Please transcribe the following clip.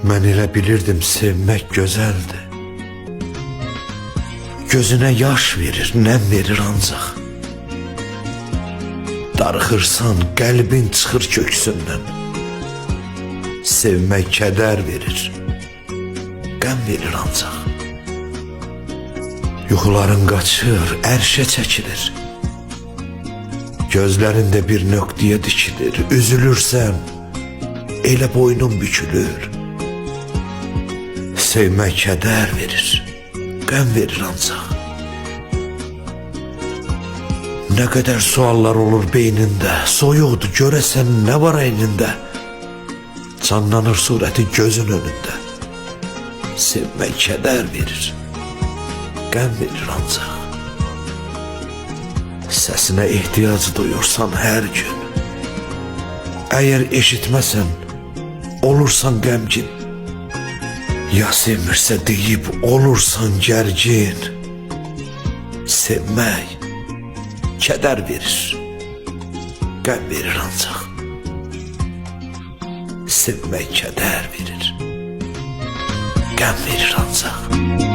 Mən elə bilirdim sevmək gözəldir. Gözünə yaş verir, nəm verir ancaq. Darıxırsan, qəlbin çıxır köksündən. Sevmək kədər verir, qəm verir ancaq. Yuxuların qaçır, ərşə çəkilir. Gözlərində bir nöqtəyə dikilir. Üzülürsən, elə boynun bükülür. Sevmək kədər verir, qəm verir ancaq. Nə qədər suallar olur beynində, soyuqdur görəsən nə var əynində. Canlanır surəti gözün önündə. Sevmək kədər verir, qəm verir ancaq. Səsinə ehtiyac duyursan hər gün. Əgər eşitməsən, olursan qəmgin. Ya sevmirsə deyib olursan gərgin. Sevmək kədər verir, qəm verir ancaq. Sevmək kədər verir, qəm verir ancaq.